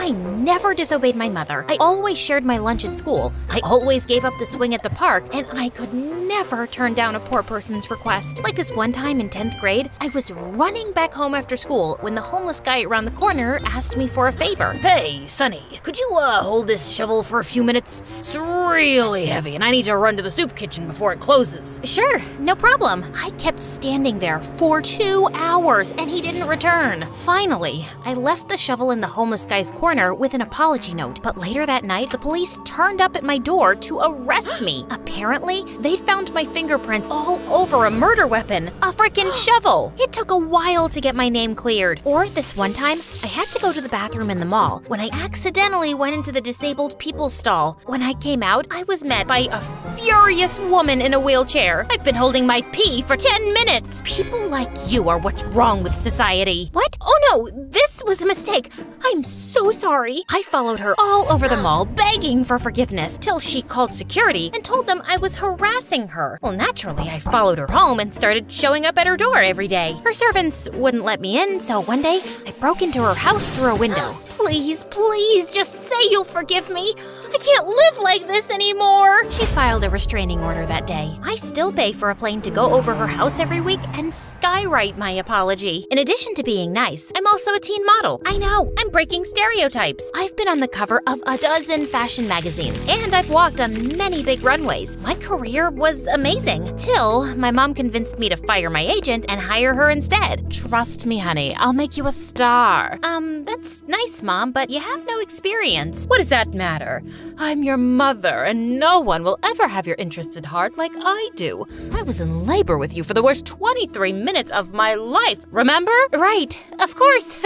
I never disobeyed my mother. I always shared my lunch at school. I always gave up the swing at the park, and I could never turn down a poor person's request. Like this one time in 10th grade, I was running back home after school when the homeless guy around the corner asked me for a favor. Hey, Sonny, could you hold this shovel for a few minutes? It's really heavy, and I need to run to the soup kitchen before it closes. Sure, no problem. I kept standing there for 2 hours, and he didn't return. Finally, I left the shovel in the homeless guy's corner with an apology note, but later that night, the police turned up at my door to arrest me. Apparently, they'd found my fingerprints all over a murder weapon, a frickin' shovel. It took a while to get my name cleared. Or this one time, I had to go to the bathroom in the mall when I accidentally went into the disabled people's stall. When I came out, I was met by a furious woman in a wheelchair. I've been holding my pee for 10 minutes. People like you are what's wrong with society. What? Oh no, this was a mistake. I'm so sorry. I followed her all over the mall, begging for forgiveness, till she called security and told them I was harassing her. Well, naturally, I followed her home and started showing up at her door every day. Her servants wouldn't let me in, so one day, I broke into her house through a window. Please, please, just say you'll forgive me. I can't live like this anymore. She filed a restraining order that day. I still pay for a plane to go over her house every week and skywrite my apology. In addition to being nice, I'm also a teen model. I know, I'm breaking stereotypes. I've been on the cover of a dozen fashion magazines, and I've walked on many big runways. My career was amazing, till my mom convinced me to fire my agent and hire her instead. Trust me, honey, I'll make you a star. That's nice, Mom, but you have no experience. What does that matter? I'm your mother, and no one will ever have your interests at heart like I do. I was in labor with you for the worst 23 minutes of my life, remember? Right, of course.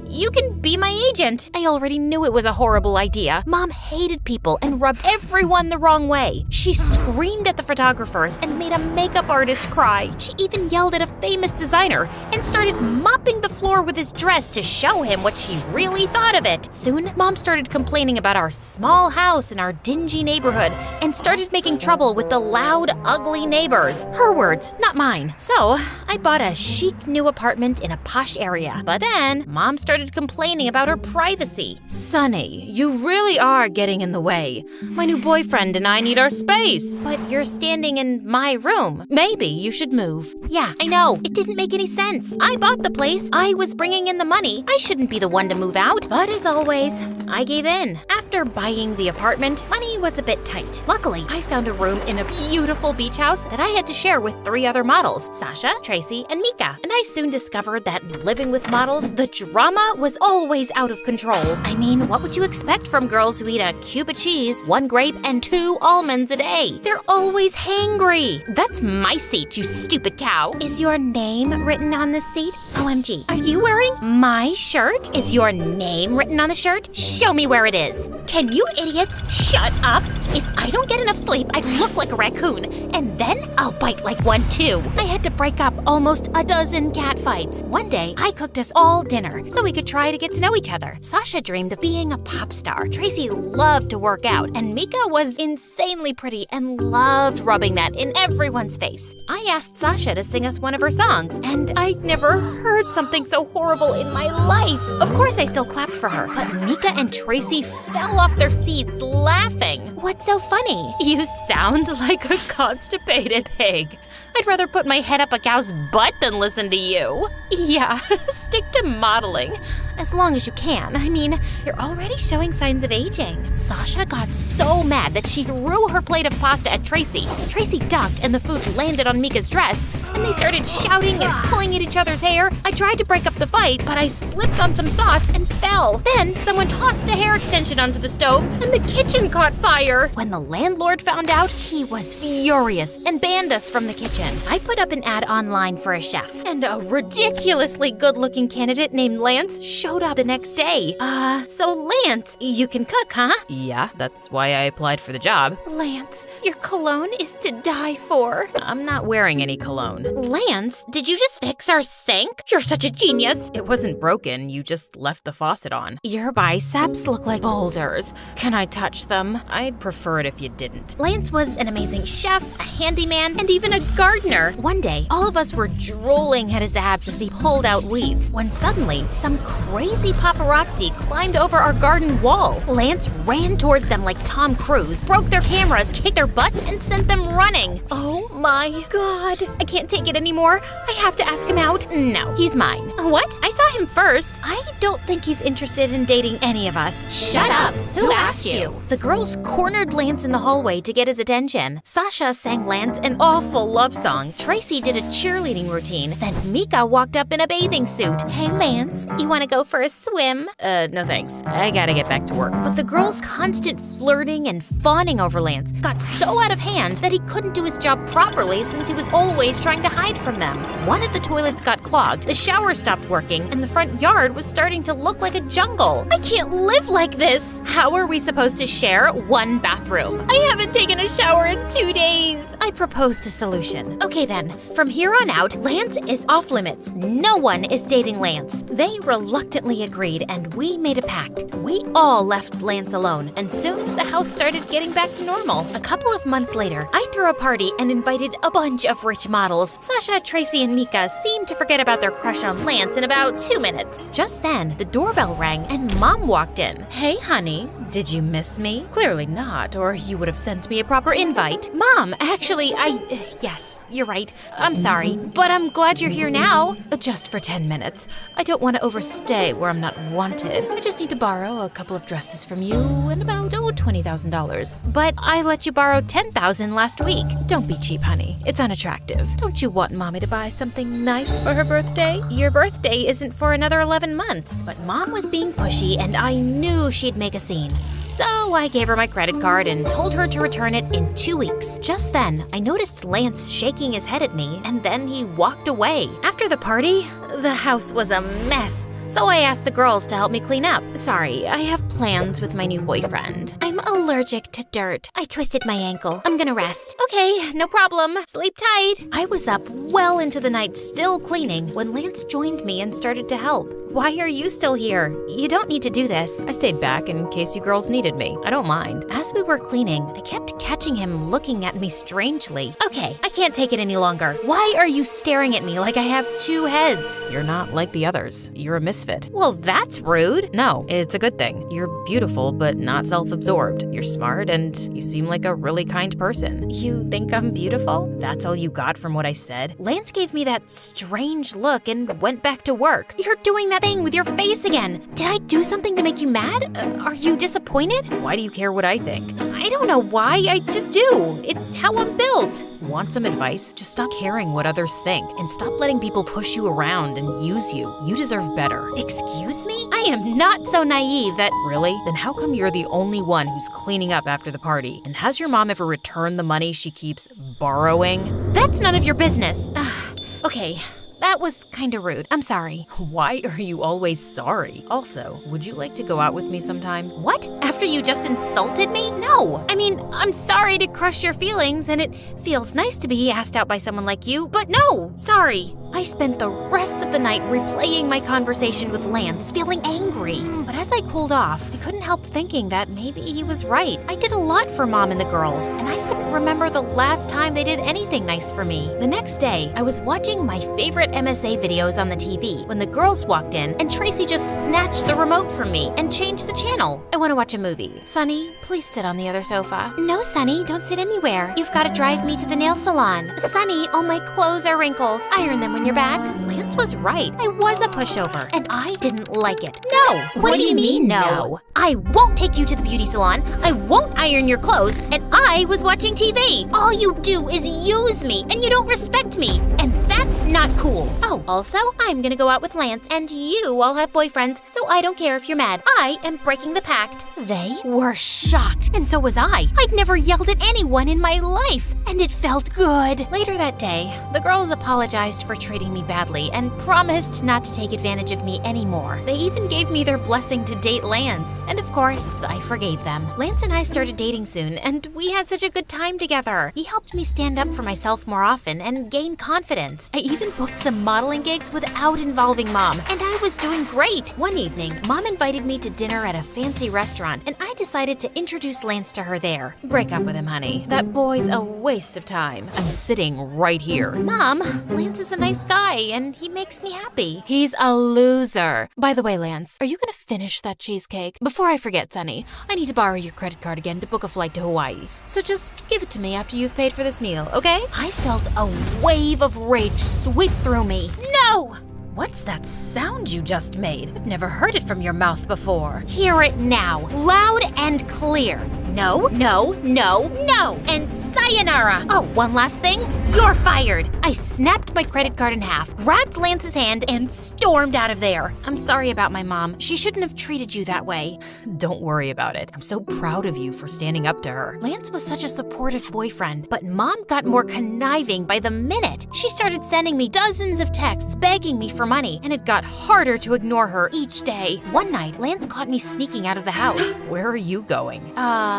You can be my agent. I already knew it was a horrible idea. Mom hated people and rubbed everyone the wrong way. She screamed at the photographers and made a makeup artist cry. She even yelled at a famous designer and started mopping the floor with his dress to show him what she really thought of it. Soon, Mom started complaining about our small house in our dingy neighborhood and started making trouble with the loud, ugly neighbors. Her words, not mine. So, I bought a chic new apartment in a posh area. But then, Mom started complaining about her privacy. Sonny, you really are getting in the way. My new boyfriend and I need our space. But you're standing in my room. Maybe you should move. Yeah, I know. It didn't make any sense. I bought the place. I was bringing in the money. I shouldn't be the one to move out. But as always, I gave in. After buying the apartment, money was a bit tight. Luckily, I found a room in a beautiful beach house that I had to share with 3 other models, Sasha, Tracy, and Mika. And I soon discovered that living with models, the drama was always out of control. I mean, what would you expect from girls who eat a cube of cheese, 1 grape, and 2 almonds a day? They're always hangry. That's my seat, you stupid cow. Is your name written on this seat? OMG, are you wearing my shirt? Is your name written on the shirt? Show me where it is. Can you idiots shut up? If I don't get enough sleep, I look like a raccoon, and then I'll bite like one too. I had to break up almost a dozen cat fights. One day, I cooked us all dinner so we could try to get to know each other. Sasha dreamed of being a pop star. Tracy loved to work out, and Mika was insanely pretty and loved rubbing that in everyone's face. I asked Sasha to sing us one of her songs, and I'd never heard something so horrible in my life. Of course, I still clapped for her, but Mika and Tracy fell off their seats laughing. What's so funny? You sound like a constipated pig. I'd rather put my head up a cow's butt than listen to you. Yeah, stick to modeling. As long as you can. I mean, you're already showing signs of aging. Sasha got so mad that she threw her plate of pasta at Tracy. Tracy ducked and the food landed on Mika's dress, and they started shouting and pulling at each other's hair. I tried to break up the fight, but I slipped on some sauce and fell. Then someone tossed a hair extension onto the stove, and the kitchen caught fire. When the landlord found out, he was furious and banned us from the kitchen. I put up an ad online for a chef, and a ridiculously good-looking candidate named Lance showed up the next day. So Lance, you can cook, huh? Yeah, that's why I applied for the job. Lance, your cologne is to die for. I'm not wearing any cologne. alone. Lance, did you just fix our sink? You're such a genius. It wasn't broken, you just left the faucet on. Your biceps look like boulders. Can I touch them? I'd prefer it if you didn't. Lance was an amazing chef, a handyman, and even a gardener. One day, all of us were drooling at his abs as he pulled out weeds, when suddenly, some crazy paparazzi climbed over our garden wall. Lance ran towards them like Tom Cruise, broke their cameras, kicked their butts, and sent them running. Oh my god. I can't take it anymore. I have to ask him out. No, he's mine. What? I saw him first. I don't think he's interested in dating any of us. Shut up. Who asked you? The girls cornered Lance in the hallway to get his attention. Sasha sang Lance an awful love song. Tracy did a cheerleading routine. Then Mika walked up in a bathing suit. Hey Lance, you want to go for a swim? No thanks. I gotta get back to work. But the girls' constant flirting and fawning over Lance got so out of hand that he couldn't do his job properly since he was always trying to hide from them. One of the toilets got clogged, the shower stopped working, and the front yard was starting to look like a jungle. I can't live like this! How are we supposed to share one bathroom? I haven't taken a shower in 2 days. I proposed a solution. Okay then, from here on out, Lance is off limits. No one is dating Lance. They reluctantly agreed, and we made a pact. We all left Lance alone, and soon the house started getting back to normal. A couple of months later, I threw a party and invited a bunch of rich models. Sasha, Tracy, and Mika seemed to forget about their crush on Lance in about 2 minutes. Just then, the doorbell rang and Mom walked in. Hey, honey, did you miss me? Clearly not, or you would have sent me a proper invite. Mom, actually, yes. You're right. I'm sorry, but I'm glad you're here now. Just for 10 minutes. I don't want to overstay where I'm not wanted. I just need to borrow a couple of dresses from you and about, $20,000. But I let you borrow $10,000 last week. Don't be cheap, honey. It's unattractive. Don't you want Mommy to buy something nice for her birthday? Your birthday isn't for another 11 months. But Mom was being pushy and I knew she'd make a scene. So I gave her my credit card and told her to return it in 2 weeks. Just then, I noticed Lance shaking his head at me, and then he walked away. After the party, the house was a mess. So I asked the girls to help me clean up. Sorry, I have plans with my new boyfriend. I'm allergic to dirt. I twisted my ankle. I'm gonna rest. Okay, no problem. Sleep tight. I was up well into the night still cleaning when Lance joined me and started to help. Why are you still here? You don't need to do this. I stayed back in case you girls needed me. I don't mind. As we were cleaning, I kept catching him looking at me strangely. Okay, I can't take it any longer. Why are you staring at me like I have 2 heads? You're not like the others. You're a misfit. Well, that's rude. No, it's a good thing. You're beautiful, but not self-absorbed. You're smart, and you seem like a really kind person. You think I'm beautiful? That's all you got from what I said? Lance gave me that strange look and went back to work. You're doing that thing with your face again. Did I do something to make you mad? Are you disappointed? Why do you care what I think? I don't know why, I just do. It's how I'm built. Want some advice? Just stop caring what others think and stop letting people push you around and use you. You deserve better. Excuse me? I am not so naive that— Really? Then how come you're the only one who's cleaning up after the party? And has your mom ever returned the money she keeps borrowing? That's none of your business. Okay. That was kinda rude. I'm sorry. Why are you always sorry? Also, would you like to go out with me sometime? What? After you just insulted me? No. I mean, I'm sorry to crush your feelings, and it feels nice to be asked out by someone like you, but no, sorry. I spent the rest of the night replaying my conversation with Lance, feeling angry. But as I cooled off, I couldn't help thinking that maybe he was right. I did a lot for Mom and the girls, and I couldn't remember the last time they did anything nice for me. The next day, I was watching my favorite MSA videos on the TV when the girls walked in and Tracy just snatched the remote from me and changed the channel. I want to watch a movie. Sunny, please sit on the other sofa. No, Sunny, don't sit anywhere. You've got to drive me to the nail salon. Sunny, all my clothes are wrinkled. Iron them when you're back. Lance was right. I was a pushover, and I didn't like it. No! What do you mean, no? I won't take you to the beauty salon. I won't iron your clothes, and I was watching TV. All you do is use me, and you don't respect me, and that's not cool. Oh, also, I'm gonna go out with Lance, and you all have boyfriends, so I don't care if you're mad. I am breaking the pact. They were shocked, and so was I. I'd never yelled at anyone in my life, and it felt good. Later that day, the girls apologized for treating me badly and promised not to take advantage of me anymore. They even gave me their blessing to date Lance, and of course, I forgave them. Lance and I started dating soon, and we had such a good time together. He helped me stand up for myself more often and gain confidence. once. I even booked some modeling gigs without involving Mom, and I was doing great. One evening, Mom invited me to dinner at a fancy restaurant, and I decided to introduce Lance to her there. Break up with him, honey. That boy's a waste of time. I'm sitting right here. Mom, Lance is a nice guy, and he makes me happy. He's a loser. By the way, Lance, are you gonna finish that cheesecake? Before I forget, Sonny, I need to borrow your credit card again to book a flight to Hawaii. So just give it to me after you've paid for this meal, okay? I felt a wave of rage sweep through me. No! What's that sound you just made? I've never heard it from your mouth before. Hear it now, loud and clear. No, no, no, no, and sayonara. Oh, one last thing. You're fired. I snapped my credit card in half, grabbed Lance's hand, and stormed out of there. I'm sorry about my mom. She shouldn't have treated you that way. Don't worry about it. I'm so proud of you for standing up to her. Lance was such a supportive boyfriend, but Mom got more conniving by the minute. She started sending me dozens of texts begging me for money, And it got harder to ignore her each day. One night, Lance caught me sneaking out of the house. Where are you going?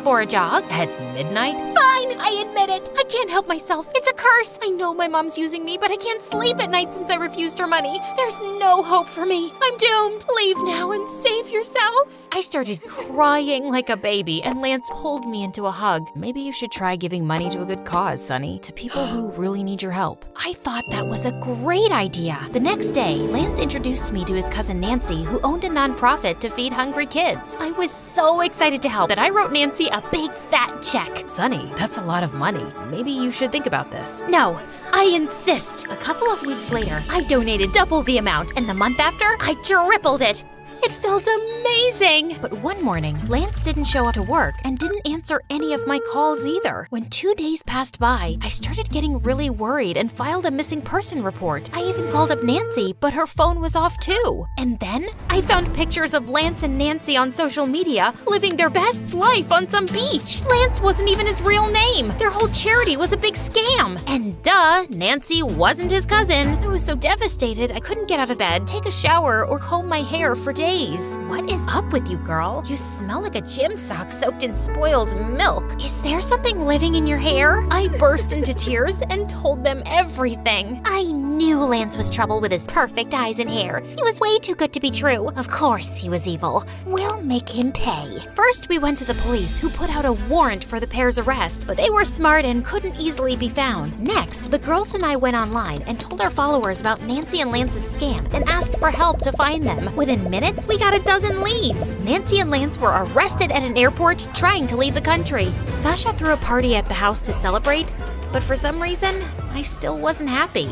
For a jog? At midnight? Fine, I admit it. I can't help myself. It's a curse. I know my mom's using me, but I can't sleep at night since I refused her money. There's no hope for me. I'm doomed. Leave now and save yourself. I started crying like a baby, and Lance pulled me into a hug. Maybe you should try giving money to a good cause, Sonny, to people who really need your help. I thought that was a great idea. The next day, Lance introduced me to his cousin Nancy, who owned a nonprofit to feed hungry kids. I was so excited to help that I wrote Nancy a big fat check. Sonny, that's a lot of money. Maybe you should think about this. No, I insist. A couple of weeks later, I donated double the amount, and the month after, I tripled it. It felt amazing! But one morning, Lance didn't show up to work and didn't answer any of my calls either. When 2 days passed by, I started getting really worried and filed a missing person report. I even called up Nancy, but her phone was off too. And then, I found pictures of Lance and Nancy on social media living their best life on some beach. Lance wasn't even his real name. Their whole charity was a big scam. And duh, Nancy wasn't his cousin. I was so devastated I couldn't get out of bed, take a shower, or comb my hair for days. What is up with you, girl? You smell like a gym sock soaked in spoiled milk. Is there something living in your hair? I burst into tears and told them everything. I knew Lance was trouble with his perfect eyes and hair. He was way too good to be true. Of course he was evil. We'll make him pay. First, we went to the police, who put out a warrant for the pair's arrest, but they were smart and couldn't easily be found. Next, the girls and I went online and told our followers about Nancy and Lance's scam and asked for help to find them. Within minutes, we got a dozen leads. Nancy and Lance were arrested at an airport trying to leave the country. Sasha threw a party at the house to celebrate, but for some reason, I still wasn't happy.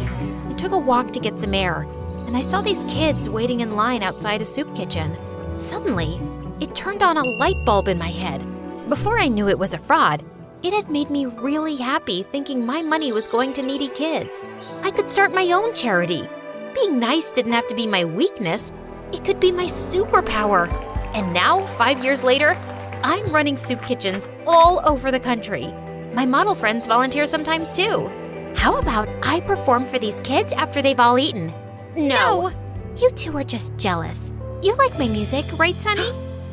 I took a walk to get some air, and I saw these kids waiting in line outside a soup kitchen. Suddenly, it turned on a light bulb in my head. Before I knew it was a fraud, it had made me really happy thinking my money was going to needy kids. I could start my own charity. Being nice didn't have to be my weakness. It could be my superpower. And now, 5 years later, I'm running soup kitchens all over the country. My model friends volunteer sometimes too. How about I perform for these kids after they've all eaten? No. You two are just jealous. You like my music, right, Sonny?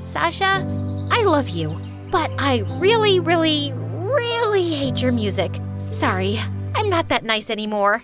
Sasha, I love you, but I really, really, really hate your music. Sorry, I'm not that nice anymore.